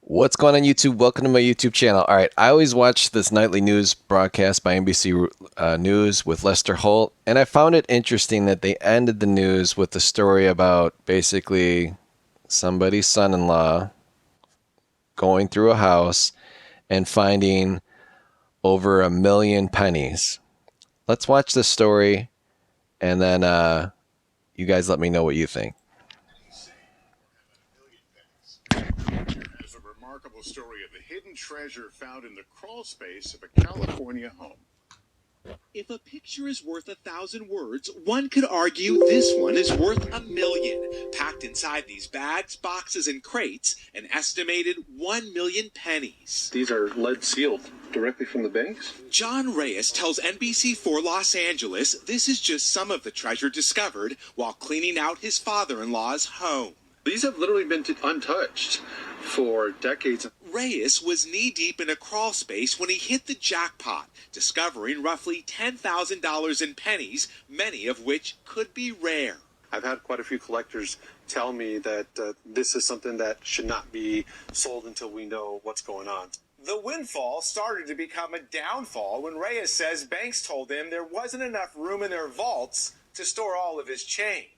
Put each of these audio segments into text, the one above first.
What's going on, YouTube? Welcome to my YouTube channel. All right, I always watch this nightly news broadcast by NBC News with Lester Holt, and I found it interesting that they ended the news with a story about basically somebody's son-in-law going through a house and finding over 1 million pennies. Let's watch this story, and then you guys let me know what you think. Remarkable story of the hidden treasure found in the crawl space of a California home. If a picture is worth 1,000 words, one could argue this one is worth 1,000,000. Packed inside these bags, boxes, and crates, an estimated 1,000,000 pennies. These are lead sealed directly from the banks? John Reyes tells NBC4 Los Angeles this is just some of the treasure discovered while cleaning out his father-in-law's home. These have literally been untouched for decades. Reyes was knee-deep in a crawl space when he hit the jackpot, discovering roughly $10,000 in pennies, many of which could be rare. I've had quite a few collectors tell me that this is something that should not be sold until we know what's going on. The windfall started to become a downfall when Reyes says banks told him there wasn't enough room in their vaults to store all of his change.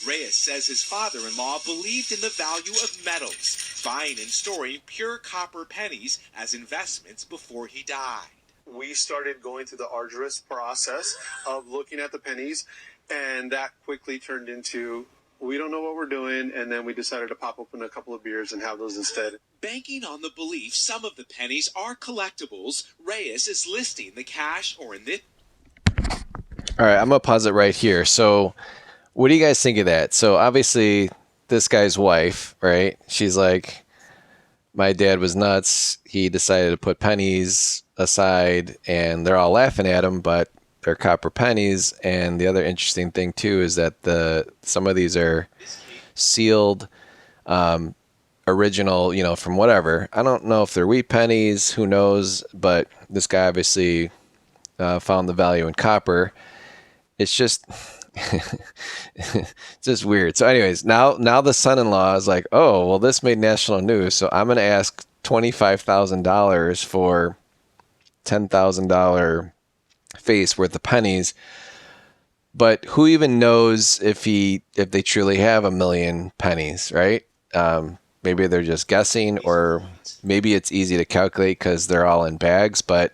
Reyes says his father-in-law believed in the value of metals, buying and storing pure copper pennies as investments before he died. We started going through the arduous process of looking at the pennies, and that quickly turned into, we don't know what we're doing, and then we decided to pop open a couple of beers and have those instead. Banking on the belief some of the pennies are collectibles, Reyes is listing the cash, or in this... All right, I'm going to pause it right here. So what do you guys think of that? So obviously this guy's wife, right? She's like, my dad was nuts. He decided to put pennies aside and they're all laughing at him, but they're copper pennies. And the other interesting thing too is that some of these are sealed, original, from whatever. I don't know if they're wheat pennies, who knows, but this guy obviously found the value in copper. It's just it's just weird. So anyways, now the son-in-law is like, oh, well, this made national news, so I'm going to ask $25,000 for $10,000 face worth of pennies. But who even knows if they truly have 1,000,000 pennies, right? Maybe they're just guessing, or maybe it's easy to calculate because they're all in bags, but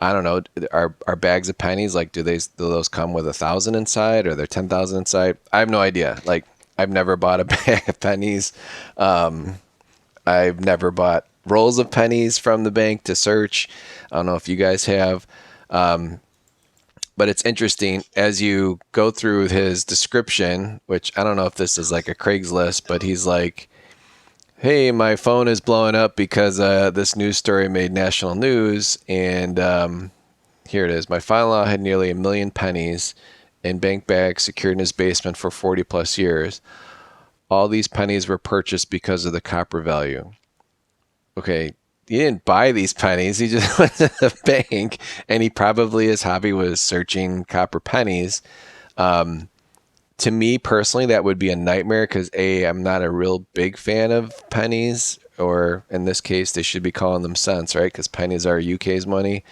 I don't know. Are bags of pennies, like, do those come with 1,000 inside, or they're 10,000 inside? I have no idea. Like, I've never bought a bag of pennies. I've never bought rolls of pennies from the bank to search. I don't know if you guys have. But it's interesting as you go through his description, which I don't know if this is like a Craigslist, but he's like, hey, my phone is blowing up because this news story made national news. And here it is. My father-in-law had nearly 1,000,000 pennies in bank bags secured in his basement for 40 plus years. All these pennies were purchased because of the copper value. Okay, he didn't buy these pennies. He just went to the bank, and he probably, his hobby was searching copper pennies. To me personally, that would be a nightmare because I'm not a real big fan of pennies, or in this case, they should be calling them cents, right? Because pennies are UK's money.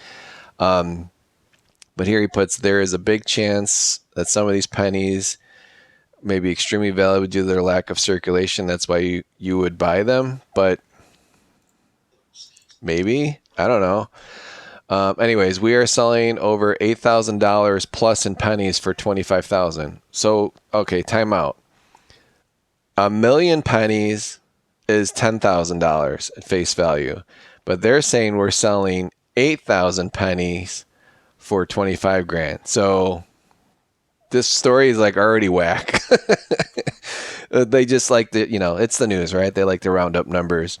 But here he puts, there is a big chance that some of these pennies may be extremely valuable due to their lack of circulation. That's why you would buy them, but maybe, I don't know. Anyways, we are selling over $8,000 plus in pennies for $25,000. So, okay, time out. 1,000,000 pennies is $10,000 at face value, but they're saying we're selling 8,000 pennies for 25 grand. So this story is like already whack. They just like it's the news, right? They like to round up numbers,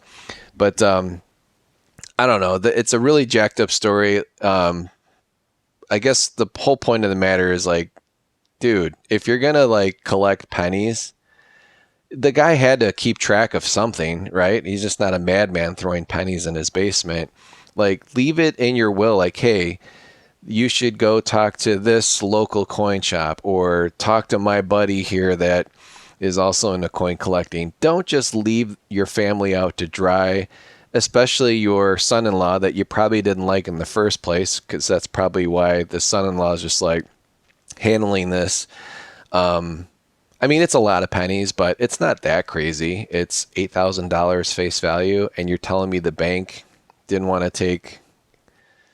but I don't know. It's a really jacked up story. I guess the whole point of the matter is like, dude, if you're going to like collect pennies, the guy had to keep track of something, right? He's just not a madman throwing pennies in his basement. Like, leave it in your will. Like, hey, you should go talk to this local coin shop, or talk to my buddy here that is also into coin collecting. Don't just leave your family out to dry especially your son-in-law that you probably didn't like in the first place, because that's probably why the son-in-law is just like handling this. I mean, it's a lot of pennies, but it's not that crazy. It's $8,000 face value, and you're telling me the bank didn't want to take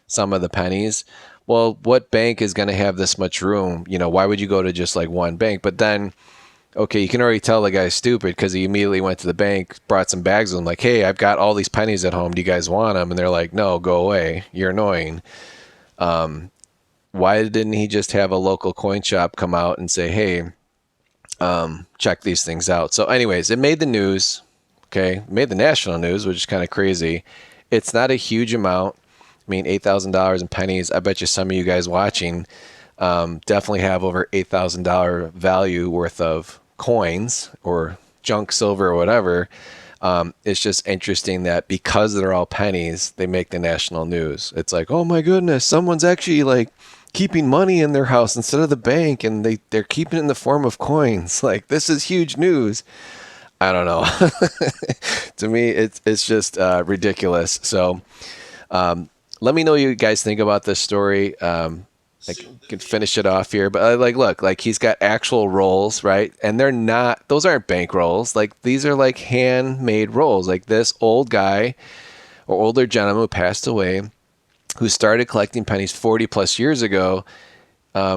some of the pennies. Well, what bank is going to have this much room? You know, why would you go to just like one bank? But then, okay, you can already tell the guy's stupid because he immediately went to the bank, brought some bags with him, like, hey, I've got all these pennies at home. Do you guys want them? And they're like, no, go away. You're annoying. Why didn't he just have a local coin shop come out and say, hey, check these things out? So anyways, it made the news. Okay. It made the national news, which is kind of crazy. It's not a huge amount. I mean, $8,000 in pennies. I bet you some of you guys watching definitely have over $8,000 value worth of coins or junk silver or whatever. It's just interesting that because they're all pennies, they make the national news. It's like, oh my goodness, someone's actually like keeping money in their house instead of the bank, and they're keeping it in the form of coins. Like, this is huge news. I don't know. To me, it's just ridiculous. So let me know what you guys think about this story. I can finish it off here, but like, look, like he's got actual rolls, right? And those aren't bank rolls. Like, these are like handmade rolls. Like, this old guy or older gentleman who passed away, who started collecting pennies 40 plus years ago,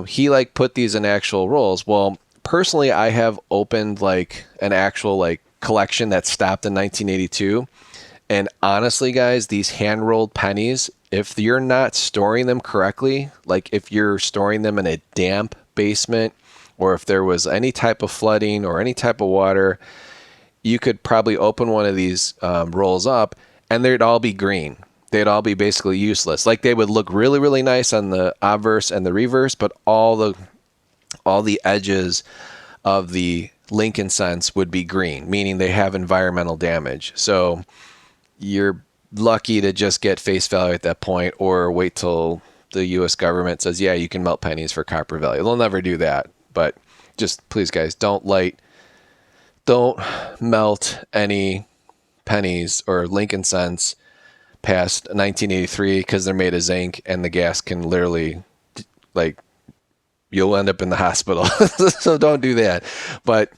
he like put these in actual rolls. Well, personally, I have opened like an actual like collection that stopped in 1982. And honestly, guys, these hand rolled pennies, if you're not storing them correctly, like if you're storing them in a damp basement, or if there was any type of flooding or any type of water, you could probably open one of these rolls up and they'd all be green. They'd all be basically useless. Like, they would look really, really nice on the obverse and the reverse, but all the edges of the Lincoln cents would be green, meaning they have environmental damage. So you're lucky to just get face value at that point, or wait till the U.S. government says, yeah, you can melt pennies for copper value. They'll never do that. But just please, guys, don't melt any pennies or Lincoln cents past 1983, because they're made of zinc and the gas can literally, like, you'll end up in the hospital. So don't do that. But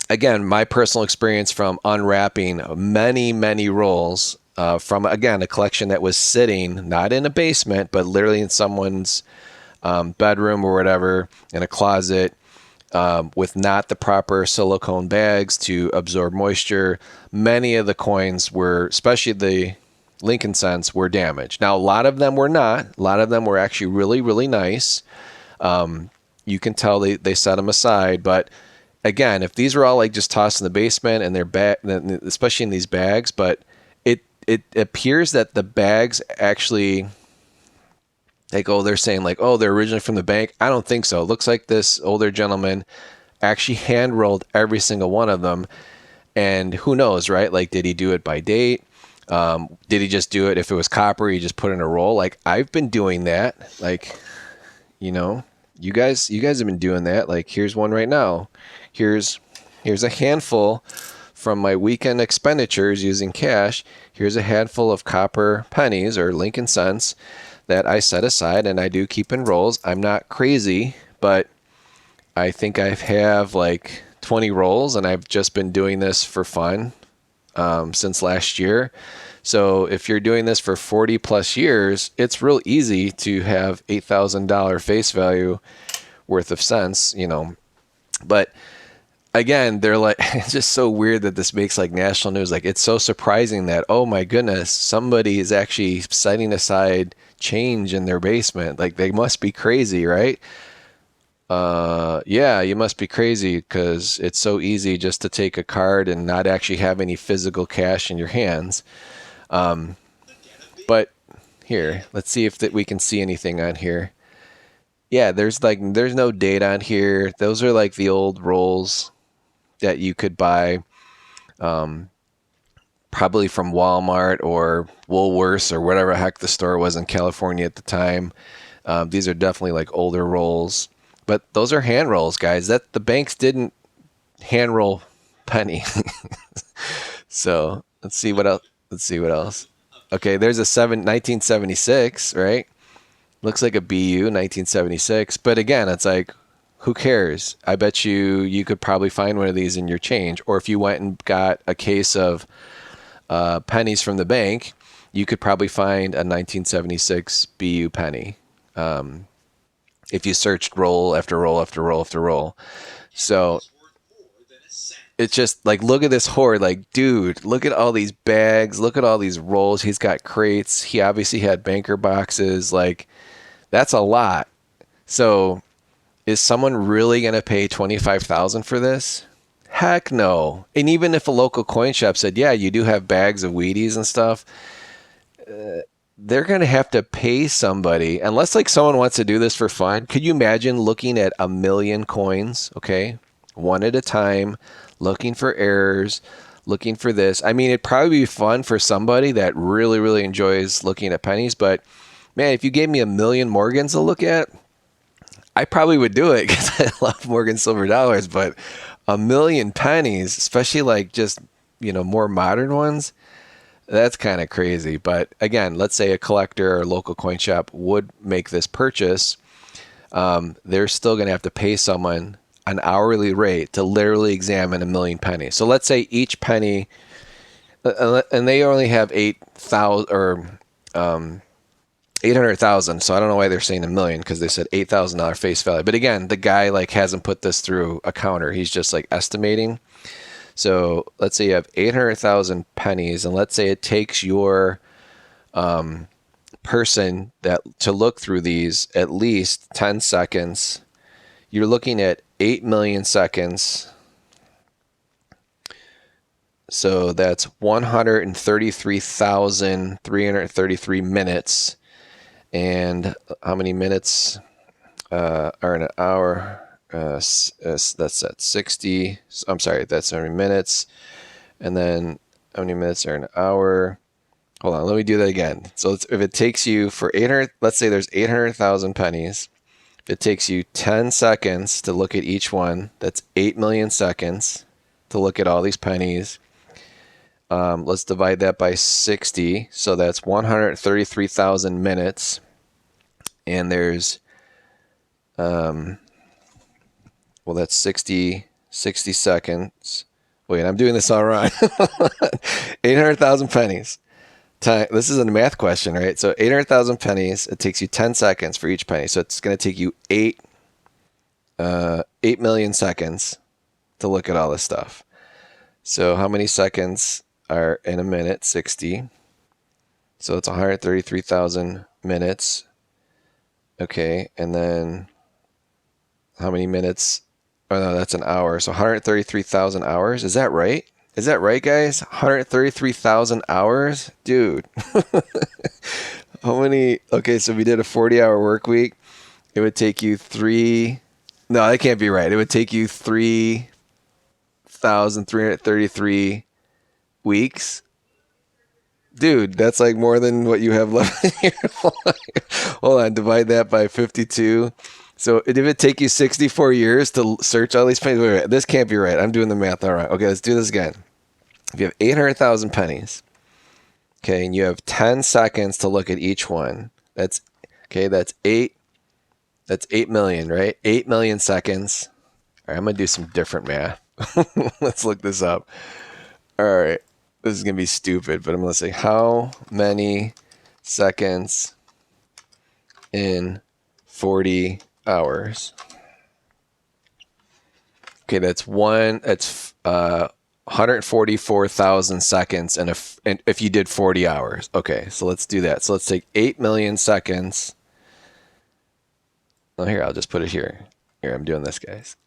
again, my personal experience from unwrapping many, many rolls from, again, a collection that was sitting not in a basement, but literally in someone's bedroom or whatever, in a closet, with not the proper silicone bags to absorb moisture. Many of the coins were, especially the Lincoln cents, were damaged. Now, a lot of them were not. A lot of them were actually really, really nice. You can tell they set them aside. But again, if these were all like just tossed in the basement and they're especially in these bags, but it appears that the bags actually, like, oh, they're saying like, oh, they're originally from the bank. I don't think so. It looks like this older gentleman actually hand rolled every single one of them. And who knows, right? Like, did he do it by date? Did he just do it if it was copper, he just put in a roll? Like, I've been doing that. Like, you know, you guys have been doing that. Like, here's one right now. Here's a handful from my weekend expenditures using cash. Here's a handful of copper pennies or Lincoln cents that I set aside, and I do keep in rolls. I'm not crazy, but I think I have like 20 rolls, and I've just been doing this for fun since last year. So if you're doing this for 40 plus years, it's real easy to have $8,000 face value worth of cents, you know. But again, they're like, it's just so weird that this makes like national news. Like, it's so surprising that, oh my goodness, somebody is actually setting aside change in their basement. Like, they must be crazy, right? Yeah, you must be crazy, because it's so easy just to take a card and not actually have any physical cash in your hands. But here, let's see if we can see anything on here. Yeah, there's no date on here. Those are like the old rolls that you could buy, probably from Walmart or Woolworths or whatever the heck the store was in California at the time. These are definitely like older rolls, but those are hand rolls, guys. That the banks didn't hand roll penny. So let's see what else. Let's see what else. Okay, there's a 1976, right? Looks like a BU 1976, but again, it's like, who cares? I bet you could probably find one of these in your change, or if you went and got a case of pennies from the bank, you could probably find a 1976 BU penny if you searched roll after roll after roll after roll. So it's just like, look at this hoard. Like, dude, look at all these bags. Look at all these rolls. He's got crates. He obviously had banker boxes. Like, that's a lot. So is someone really going to pay 25,000 for this? Heck no. And even if a local coin shop said, yeah, you do have bags of Wheaties and stuff, they're going to have to pay somebody, unless like someone wants to do this for fun. Could you imagine looking at 1,000,000 coins, okay, one at a time, looking for errors, looking for this? I mean, it'd probably be fun for somebody that really, really enjoys looking at pennies. But man, if you gave me 1,000,000 Morgans to look at, I probably would do it because I love Morgan silver dollars. But 1,000,000 pennies, especially like just, more modern ones, that's kind of crazy. But again, let's say a collector or a local coin shop would make this purchase. They're still going to have to pay someone an hourly rate to literally examine 1,000,000 pennies. So let's say each penny, and they only have 8,000 or 800,000. So I don't know why they're saying 1,000,000, because they said $8,000 face value. But again, the guy like hasn't put this through a counter. He's just like estimating. So let's say you have 800,000 pennies, and let's say it takes your person to look through these at least 10 seconds. You're looking at 8 million seconds. So that's 133,333 minutes. And how many minutes are in an hour? That's at 60. I'm sorry, that's how many minutes. And then how many minutes are an hour? Hold on, let me do that again. So if it takes you for 800, let's say there's 800,000 pennies. If it takes you 10 seconds to look at each one, that's 8 million seconds to look at all these pennies. Let's divide that by 60. So that's 133,000 minutes. And there's, well, that's 60 seconds. Wait, I'm doing this all wrong. 800,000 pennies. This is a math question, right? So 800,000 pennies, it takes you 10 seconds for each penny. So it's going to take you 8 million seconds to look at all this stuff. So how many seconds are in a minute? 60. So it's 133,000 minutes. Okay, and then how many minutes? Oh no, that's an hour. So 133,000 hours. Is that right? Is that right, guys? 133,000 hours? Dude. How many? Okay, so if we did a 40-hour work week, it would take you no, that can't be right. It would take you 3,333 weeks. Dude, that's like more than what you have left in your life. Hold on, divide that by 52. So did it take you 64 years to search all these pennies? Wait, this can't be right. I'm doing the math all right. Okay, let's do this again. If you have 800,000 pennies, okay, and you have 10 seconds to look at each one, that's 8 million, right? 8 million seconds. All right, I'm going to do some different math. Let's look this up. All right. This is going to be stupid, but I'm going to say how many seconds in 40 hours. Okay, that's 144,000 seconds and if you did 40 hours. Okay, so let's do that. So let's take 8 million seconds. Oh, here, I'll just put it here. Here, I'm doing this, guys.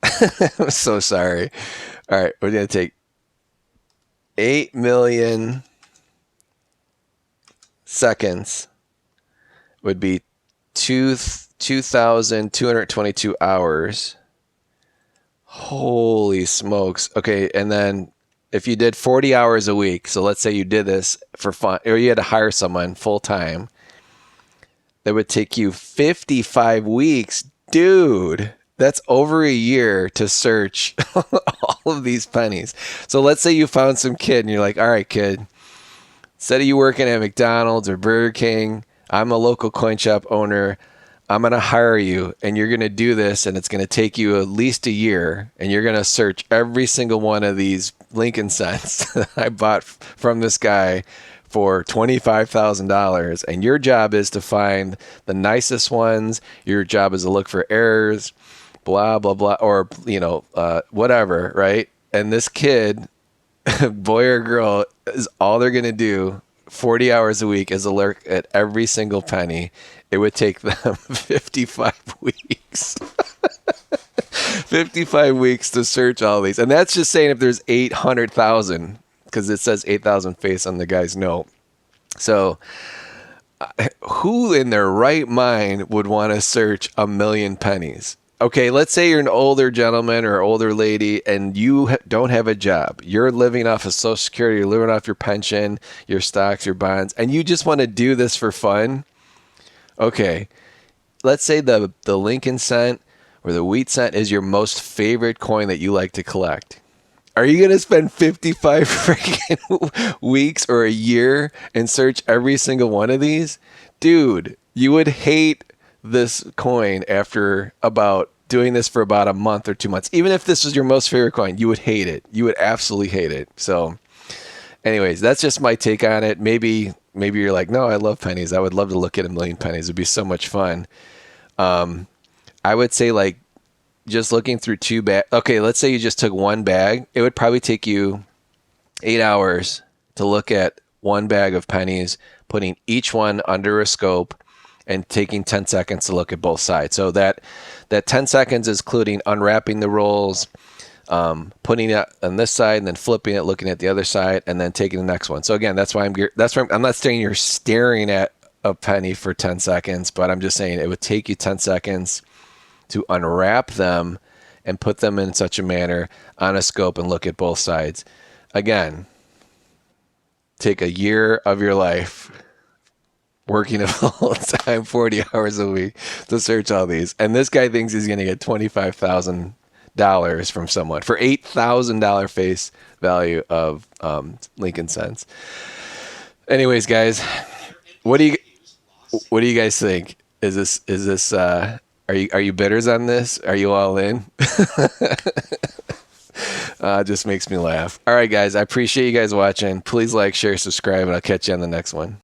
I'm so sorry. All right, we're going to take 8 million seconds would be 2,222 hours. Holy smokes. Okay, and then if you did 40 hours a week, so let's say you did this for fun, or you had to hire someone full time, that would take you 55 weeks. Dude, That's over a year to search all of these pennies. So let's say you found some kid and you're like, all right, kid, instead of you working at McDonald's or Burger King, I'm a local coin shop owner. I'm going to hire you and you're going to do this, and it's going to take you at least a year, and you're going to search every single one of these Lincoln cents that I bought from this guy for $25,000. And your job is to find the nicest ones. Your job is to look for errors, blah, blah, blah, or, whatever, right? And this kid, boy or girl, is all they're going to do 40 hours a week is to look at every single penny. It would take them 55 weeks. 55 weeks to search all these. And that's just saying if there's 800,000, because it says 8,000 face on the guy's note. So who in their right mind would want to search a million pennies? Okay, let's say you're an older gentleman or older lady and you don't have a job. You're living off of Social Security, you're living off your pension, your stocks, your bonds, and you just want to do this for fun. Okay, let's say the Lincoln cent or the wheat cent is your most favorite coin that you like to collect. Are you going to spend 55 freaking weeks or a year and search every single one of these? Dude, you would hate this coin after about doing this for about a month or 2 months. Even if this was your most favorite coin, you would hate it. You would absolutely hate it. So anyways, that's just my take on it. Maybe you're like, no, I love pennies. I would love to look at a million pennies. It'd be so much fun. I would say like just looking through two bags. Okay, let's say you just took one bag. It would probably take you 8 hours to look at one bag of pennies, putting each one under a scope and taking 10 seconds to look at both sides. So that 10 seconds is including unwrapping the rolls, putting it on this side and then flipping it, looking at the other side, and then taking the next one. So again, that's why I'm not saying you're staring at a penny for 10 seconds, but I'm just saying it would take you 10 seconds to unwrap them and put them in such a manner on a scope and look at both sides. Again, take a year of your life working a full time 40 hours a week to search all these. And this guy thinks he's going to get $25,000 from someone for $8,000 face value of Lincoln cents. Anyways, guys, what do you guys think? Is this are you bidders on this? Are you all in? Just makes me laugh. All right, guys, I appreciate you guys watching. Please like, share, subscribe, and I'll catch you on the next one.